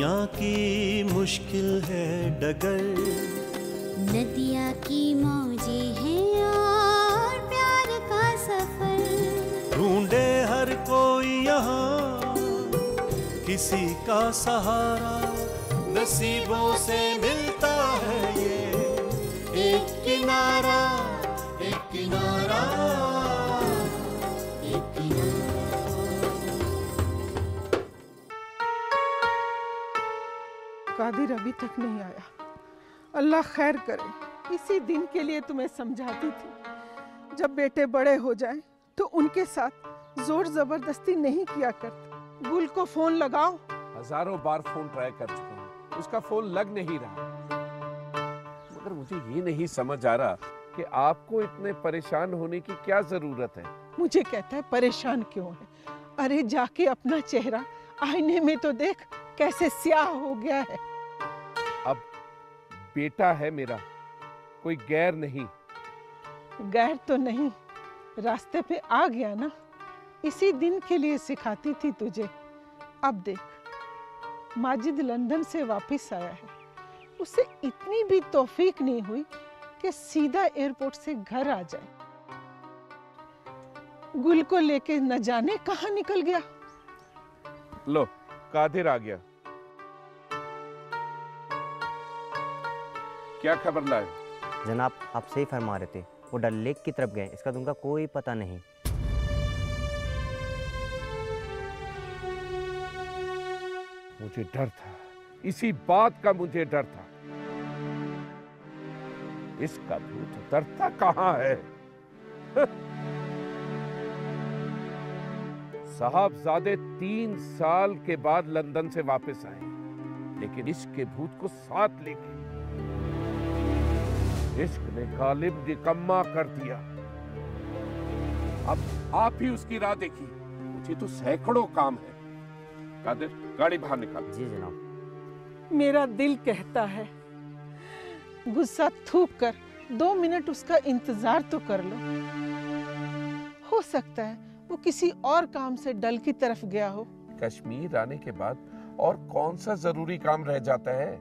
दुनिया की मुश्किल है डगर, नदिया की मौजें हैं और प्यार का सफर। ढूंढे हर कोई यहाँ किसी का सहारा, नसीबों से मिलता है ये एक किनारा, एक किनारा, एक किनारा। कादिर अभी तक नहीं आया। अल्लाह खैर करे। इसी दिन के लिए तुम्हें समझाती थी, जब बेटे बड़े हो जाएं तो उनके साथ जोर जबरदस्ती नहीं किया करते। गुल को फोन लगाओ। हजारों बार फोन ट्राई कर चुका हूँ, उसका फोन लग नहीं रहा। मगर मुझे ये नहीं समझ आ रहा कि आपको इतने परेशान होने की क्या जरूरत है। मुझे कहता है परेशान क्यों है? अरे जाके अपना चेहरा आईने में तो देख, कैसे स्याह हो गया है। अब बेटा है मेरा, कोई गैर नहीं। गैर तो नहीं, रास्ते पे आ गया ना। इसी दिन के लिए सिखाती थी तुझे। अब देख, माजिद लंदन से वापस आया है। उसे इतनी भी तौफीक नहीं हुई कि सीधा एयरपोर्ट से घर आ जाए। गुल को लेके न जाने कहां निकल गया। लो, कादिर आ गया। क्या खबर लाए? जनाब, आप सही फरमा रहे थे, वो डल लेक की तरफ गए, इसका तुमका कोई पता नहीं। मुझे डर था, इसी बात का मुझे डर था। इसका भूत उतरता कहां है? साहबजादे 3 साल के बाद लंदन से वापस आए, लेकिन इश्क के भूत को साथ लेके इश्क ने गालिब निकम्मा कर दिया। अब आप ही उसकी राह देखिए, मुझे तो सैकड़ों काम है। कादिर, गाड़ी बाहर निकाल। जी जनाब। मेरा दिल कहता है गुस्सा थूक कर 2 मिनट उसका इंतजार तो कर लो। हो सकता है वो किसी और काम से डल की तरफ गया हो। कश्मीर आने के बाद और कौन सा जरूरी काम रह जाता है?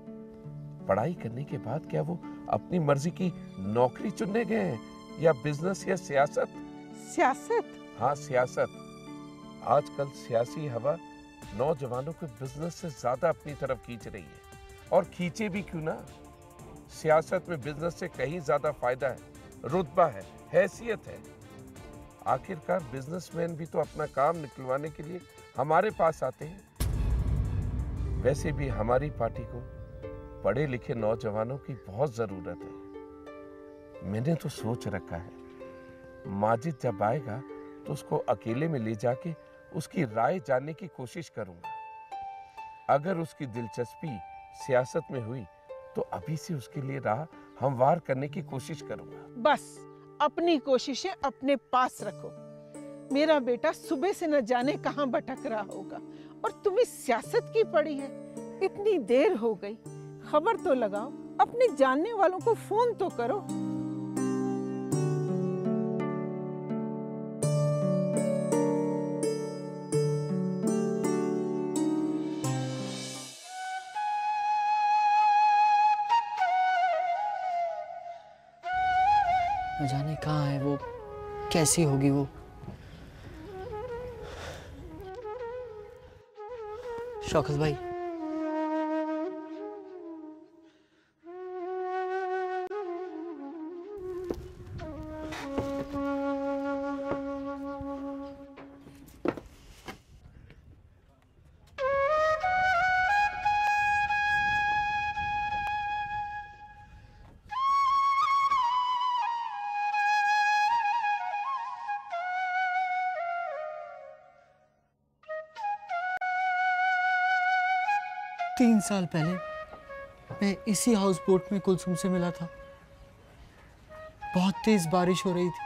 पढ़ाई करने के बाद क्या वो अपनी मर्जी की नौकरी चुनने गए हैं, या बिजनेस या सियासत? सियासत? हाँ, सियासत। आजकल सियासी हवा नौजवानों को बिजनेस से ज्यादा अपनी तरफ खींच रही है। और खींचे भी क्यों ना, सियासत में बिजनेस से कहीं ज्यादा फायदा है, रुतबा है, हैसियत है। आखिरकार बिजनेसमैन भी तो अपना काम निकलवाने के लिए हमारे पास आते हैं। वैसे भी हमारी पार्टी को पढ़े लिखे नौजवानों की बहुत जरूरत है। मैंने तो सोच रखा है, माजिद जब आएगा तो उसको अकेले में ले जाके उसकी राय जानने की कोशिश करूंगा। अगर उसकी दिलचस्पी सियासत में हुई तो अभी से उसके लिए राह हमवार करने की कोशिश करूंगा। बस अपनी कोशिशें अपने पास रखो। मेरा बेटा सुबह से न जाने कहां भटक रहा होगा, और तुम्हें सियासत की पड़ी है। इतनी देर हो गई, खबर तो लगाओ, अपने जानने वालों को फोन तो करो। न जाने कहाँ है वो, कैसी होगी वो। शौकत भाई, तीन साल पहले मैं इसी हाउस बोट में कुलसुम से मिला था। बहुत तेज बारिश हो रही थी।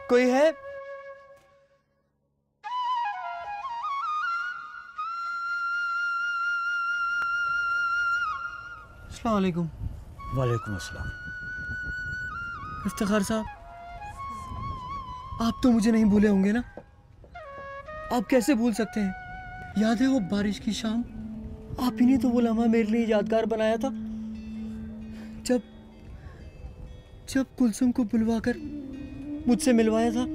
कोई है? अस्सलाम वालेकुम। वालेकुम अस्सलाम। इफ्तिखार साहब, आप तो मुझे नहीं भूले होंगे ना? आप कैसे भूल सकते हैं? याद है वो बारिश की शाम? आप ही ने तो वो लम्हा मेरे लिए यादगार बनाया था, जब जब कुलसुम को बुलवाकर मुझसे मिलवाया था।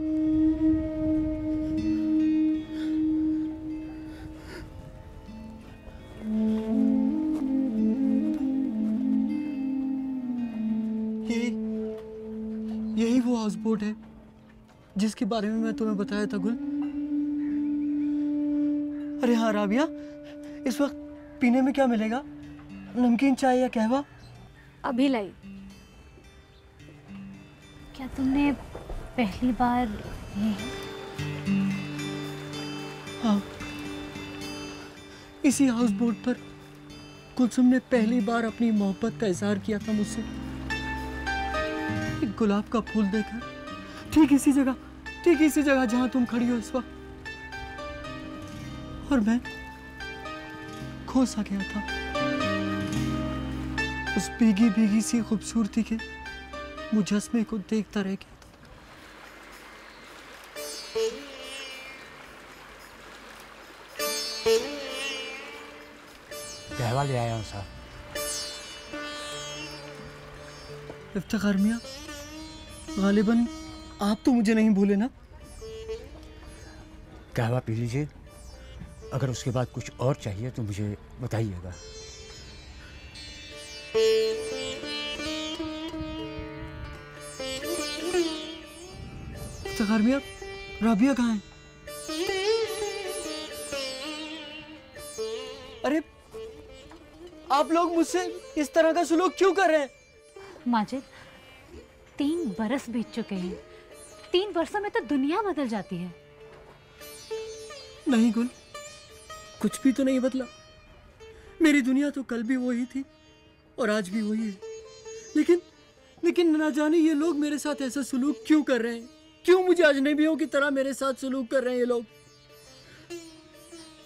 यही वो हाउस बोट है जिसके बारे में मैं तुम्हें बताया था, गुल। अरे हाँ राबिया, इस वक्त पीने में क्या मिलेगा? नमकीन चाय या कहवा? अभी लाई। क्या तुमने पहली बार ये? हाँ, इसी हाउस बोट पर कुलसुम ने पहली बार अपनी मोहब्बत का इजहार किया था मुझसे। एक गुलाब का फूल देखकर, ठीक इसी जगह जहां तुम खड़ी हो इस वक्त, और मैं खो सा गया था उस भीगी भीगी सी खूबसूरती के मुजस्मे को देखता रह गया था। कहवा ले आया हूँ साहब। इफ्तिखार मियां, गालिबन आप तो मुझे नहीं भूले ना? कहवा पी लीजिए, अगर उसके बाद कुछ और चाहिए तो मुझे बताइएगा। इफ्तिखार मियां, राबिया कहाँ है? अरे आप लोग मुझसे इस तरह का सलूक क्यों कर रहे हैं? माजिद, 3 बरस बीत चुके हैं। 3 बरसों में तो दुनिया बदल जाती है। नहीं गुल, कुछ भी तो नहीं बदला। मेरी दुनिया तो कल भी वही थी और आज भी वही है। लेकिन ना जाने ये लोग मेरे साथ ऐसा सलूक क्यों कर रहे हैं? क्यों मुझे अजनबियों की तरह मेरे साथ सलूक कर रहे हैं ये लोग?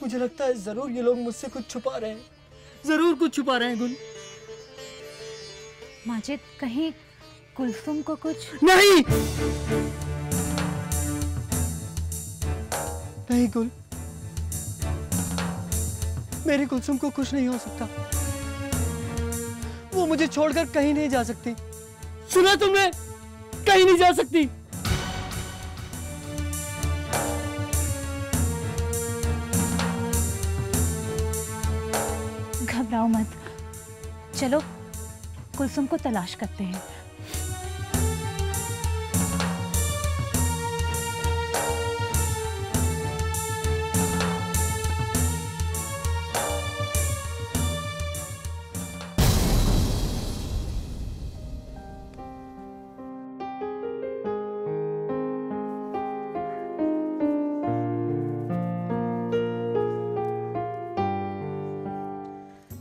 मुझे लगता है जरूर ये लोग मुझसे कुछ छुपा रहे हैं, जरूर कुछ छुपा रहे हैं गुल। माजिद, कहीं कुलसुम को कुछ? नहीं नहीं गुल, मेरी कुलसुम को कुछ नहीं हो सकता। वो मुझे छोड़कर कहीं नहीं जा सकती। सुना तुमने? कहीं नहीं जा सकती। घबराओ मत, चलो कुलसुम को तलाश करते हैं।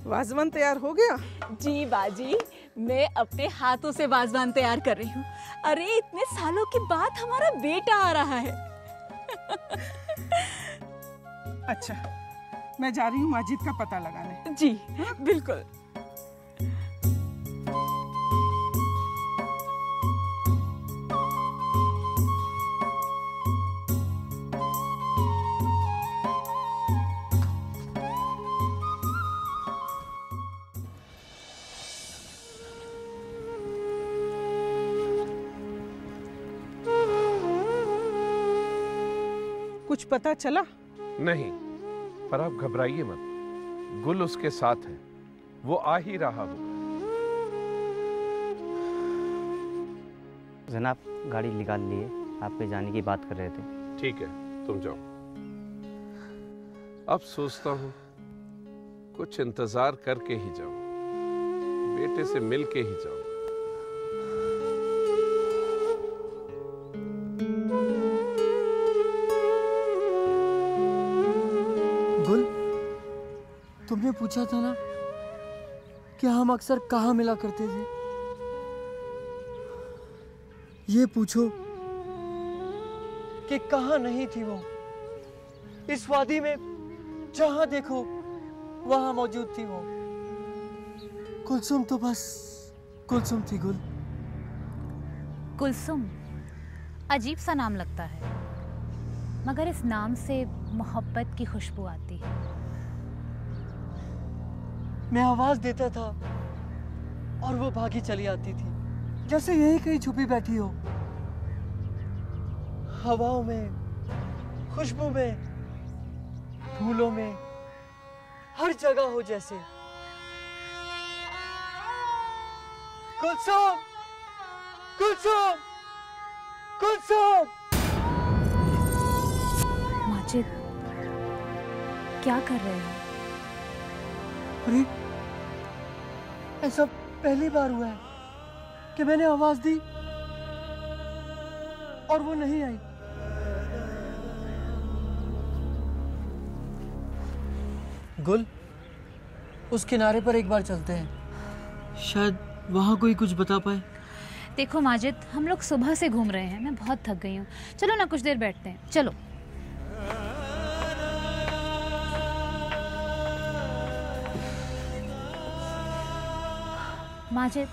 वाजवान तैयार हो गया? जी बाजी, मैं अपने हाथों से वाजवान तैयार कर रही हूँ। अरे इतने सालों के बाद हमारा बेटा आ रहा है। अच्छा, मैं जा रही हूँ माजिद का पता लगाने। जी बिल्कुल। कुछ पता चला? नहीं, पर आप घबराइए मत, गुल उसके साथ है, वो आ ही रहा होगा। जनाब, गाड़ी निकाल लिए, आपके जाने की बात कर रहे थे। ठीक है, तुम जाओ। अब सोचता हूँ कुछ इंतजार करके ही जाऊं, बेटे से मिल के ही जाऊं। गुल, तुमने पूछा था ना कि हम अक्सर कहाँ मिला करते थे। ये पूछो कि कहाँ नहीं थी वो। इस वादी में जहां देखो वहां मौजूद थी वो। कुलसुम तो बस कुलसुम थी। गुल, कुलसुम अजीब सा नाम लगता है, मगर इस नाम से मोहब्बत की खुशबू आती है। मैं आवाज देता था और वो भागी चली आती थी, जैसे यही कहीं छुपी बैठी हो, हवाओं में, खुशबू में, फूलों में, हर जगह हो जैसे। कुलसुम, कुलसुम, कुलसुम। माजिद, क्या कर रहे हो? अरे, ऐसा पहली बार हुआ है कि मैंने आवाज दी और वो नहीं आई। गुल, उस किनारे पर एक बार चलते हैं, शायद वहां कोई कुछ बता पाए। देखो माजिद, हम लोग सुबह से घूम रहे हैं, मैं बहुत थक गई हूँ। चलो ना कुछ देर बैठते हैं, चलो। माजिद,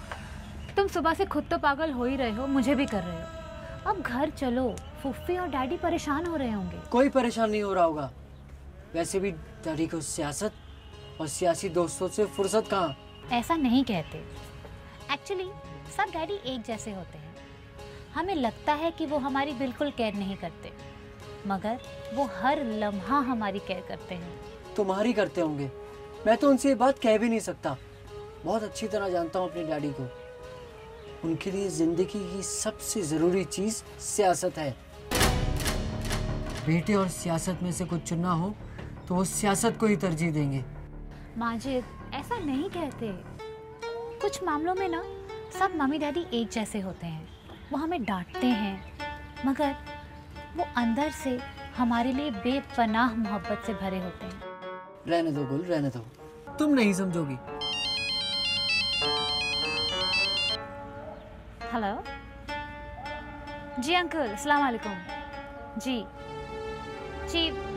तुम सुबह से खुद तो पागल हो ही रहे हो, मुझे भी कर रहे हो। अब घर चलो, फूफी और डैडी परेशान हो रहे होंगे। कोई परेशान नहीं हो रहा होगा। वैसे भी डैडी को सियासत और सियासी दोस्तों से फुर्सत कहाँ। ऐसा नहीं कहते। एक्चुअली सब डैडी एक जैसे होते हैं। हमें लगता है कि वो हमारी बिल्कुल केयर नहीं करते, मगर वो हर लम्हा हमारी केयर करते हैं। तुम्हारी करते होंगे, मैं तो उनसे ये बात कह भी नहीं सकता। बहुत अच्छी तरह जानता हूँ अपने डैडी को। उनके लिए जिंदगी की सबसे जरूरी चीज सियासत है। बेटे और सियासत में से कुछ चुनना हो तो वो सियासत को ही तरजीह देंगे। माजिद, ऐसा नहीं कहते। कुछ मामलों में ना सब मम्मी डैडी एक जैसे होते हैं। वो हमें डांटते हैं, मगर वो अंदर से हमारे लिए बेपनाह मोहब्बत से भरे होते हैं। रहने दो गुल, रहने दो, तुम नहीं समझोगी। हेलो जी अंकल, अस्सलाम वालेकुम। जी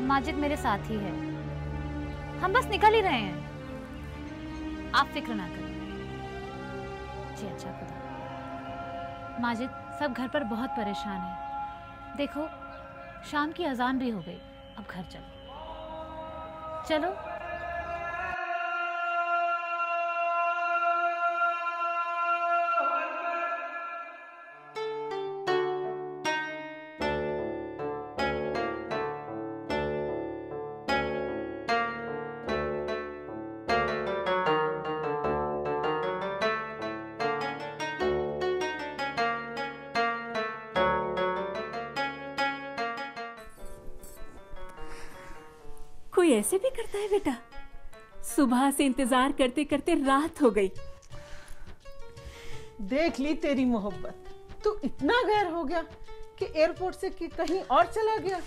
माजिद मेरे साथ ही है, हम बस निकल ही रहे हैं, आप फिक्र ना करें। जी अच्छा खुदा। माजिद, सब घर पर बहुत परेशान है। देखो शाम की अजान भी हो गई, अब घर चलो। चलो। कोई ऐसे भी करता है बेटा? सुबह से इंतजार करते करते रात हो गई। देख ली तेरी मोहब्बत, तू इतना गैर हो गया कि एयरपोर्ट से कहीं और चला गया।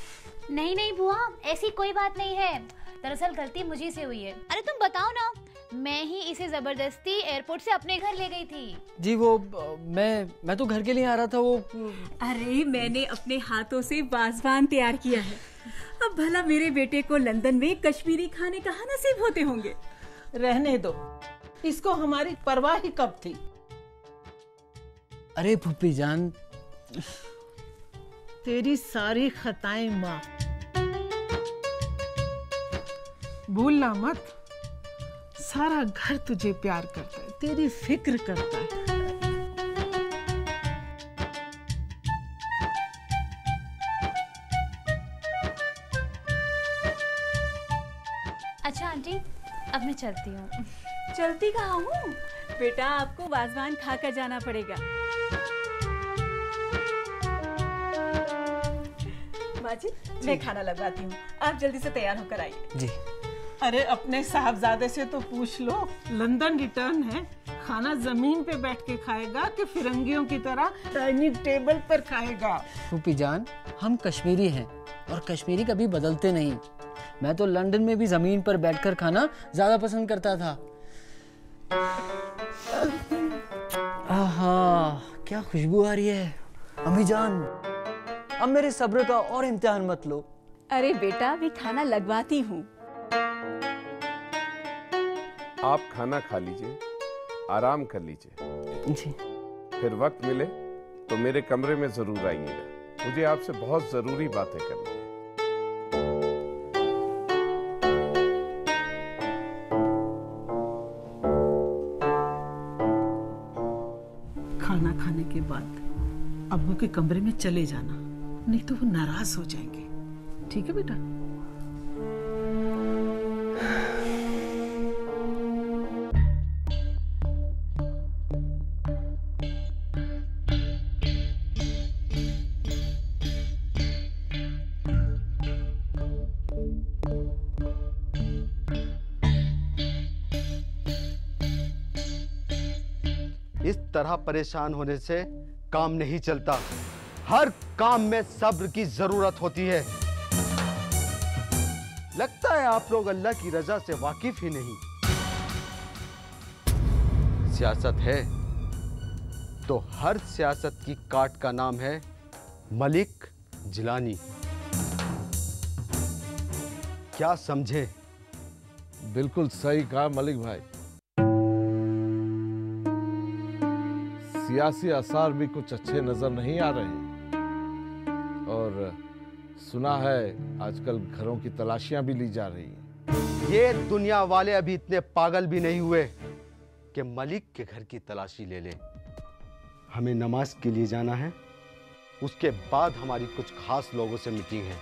नहीं नहीं बुआ, ऐसी कोई बात नहीं है। दरअसल गलती मुझे से हुई है। अरे तुम बताओ ना, मैं ही इसे जबरदस्ती एयरपोर्ट से अपने घर ले गई थी। जी वो मैं तो घर के लिए आ रहा था। वो अरे मैंने अपने हाथों से वाज़वान तैयार किया है। अब भला मेरे बेटे को लंदन में कश्मीरी खाने कहाँ नसीब होते होंगे। रहने दो, इसको हमारी परवाह ही कब थी। अरे फूफी जान, तेरी सारी खताएं माफ, भूलना मत। सारा घर तुझे प्यार करता है, तेरी फिक्र करता है। अच्छा आंटी, अब मैं चलती हूँ। चलती कहाँ हूँ बेटा, आपको वाज़वान खाकर जाना पड़ेगा। माजिद, मैं खाना लगवाती हूँ, आप जल्दी से तैयार होकर आइए। जी। अरे अपने साहबजादे से तो पूछ लो, लंदन रिटर्न है, खाना जमीन पे बैठ के खाएगा कि फिरंगियों की तरह डाइनिंग टेबल पर खाएगा। फूफी जान, हम कश्मीरी हैं और कश्मीरी कभी बदलते नहीं। मैं तो लंदन में भी जमीन पर बैठकर खाना ज्यादा पसंद करता था। आहा, क्या खुशबू आ रही है। अम्मी जान, अब मेरे सब्र का और इम्तिहान मत लो। अरे बेटा, मैं खाना लगवाती हूँ। आप खाना खा लीजिए, आराम कर लीजिए। जी। फिर वक्त मिले तो मेरे कमरे में जरूर आइएगा, मुझे आपसे बहुत जरूरी बातें करनी है। खाना खाने के बाद अब्बू के कमरे में चले जाना, नहीं तो वो नाराज हो जाएंगे। ठीक है बेटा? इस तरह परेशान होने से काम नहीं चलता। हर काम में सब्र की जरूरत होती है। लगता है आप लोग अल्लाह की रजा से वाकिफ ही नहीं। सियासत है तो हर सियासत की काट का नाम है मलिक जिलानी। क्या समझे? बिल्कुल सही कहा मलिक भाई। सियासी आसार भी कुछ अच्छे नजर नहीं आ रहे, और सुना है आजकल घरों की तलाशियां भी ली जा रही हैं। ये दुनिया वाले अभी इतने पागल भी नहीं हुए कि मलिक के घर की तलाशी ले ले। हमें नमाज के लिए जाना है, उसके बाद हमारी कुछ खास लोगों से मीटिंग है,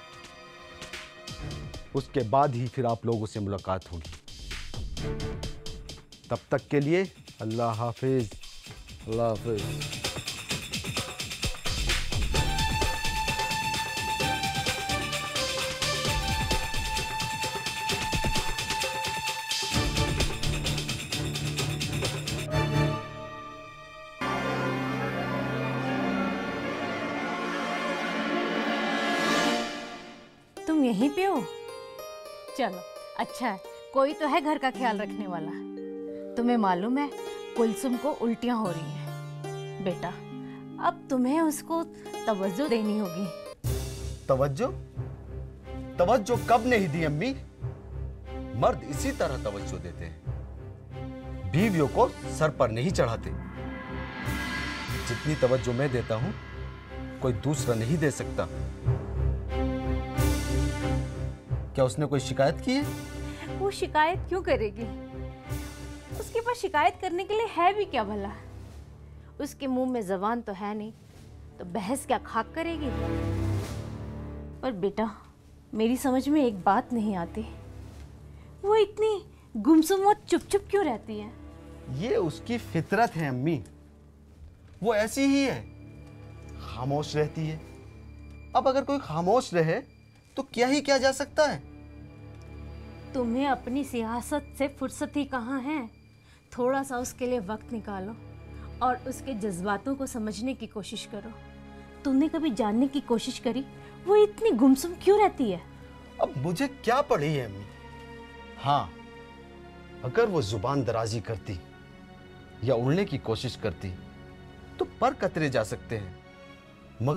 उसके बाद ही फिर आप लोगों से मुलाकात होगी। तब तक के लिए अल्लाह हाफिज। अल्लाह हाफिज। तुम यहीं पे हो? चलो अच्छा है, कोई तो है घर का ख्याल रखने वाला। तुम्हें मालूम है कुलसुम को उल्टियां हो रही हैं। बेटा अब तुम्हें उसको तवज्जो देनी होगी। तवज्जो? तवज्जो कब नहीं दी अम्मी? मर्द इसी तरह तवज्जो देते हैं, बीवियों को सर पर नहीं चढ़ाते। जितनी तवज्जो मैं देता हूं कोई दूसरा नहीं दे सकता। क्या उसने कोई शिकायत की है? वो शिकायत क्यों करेगी? उसके पास शिकायत करने के लिए है भी क्या भला? उसके मुंह में जबान तो है नहीं, तो बहस क्या खाक करेगी? पर बेटा मेरी समझ में एक बात नहीं आती, वो इतनी गुमसुम और चुप चुप क्यों रहती है? ये उसकी फितरत है अम्मी, वो ऐसी ही है, खामोश रहती है। अब अगर कोई खामोश रहे तो क्या ही किया जा सकता है? तुम्हें अपनी सियासत से फुर्सत ही कहाँ है? थोड़ा सा उसके लिए वक्त निकालो और उसके जज्बातों को समझने की कोशिश करो। तुमने कभी जानने की कोशिश करी वो इतनी गुमसुम क्यों रहती है? अब मुझे क्या पड़ी है अम्मी? हाँ, अगर वो जुबान दराजी करती या उड़ने की कोशिश करती तो पर कतरे जा सकते हैं,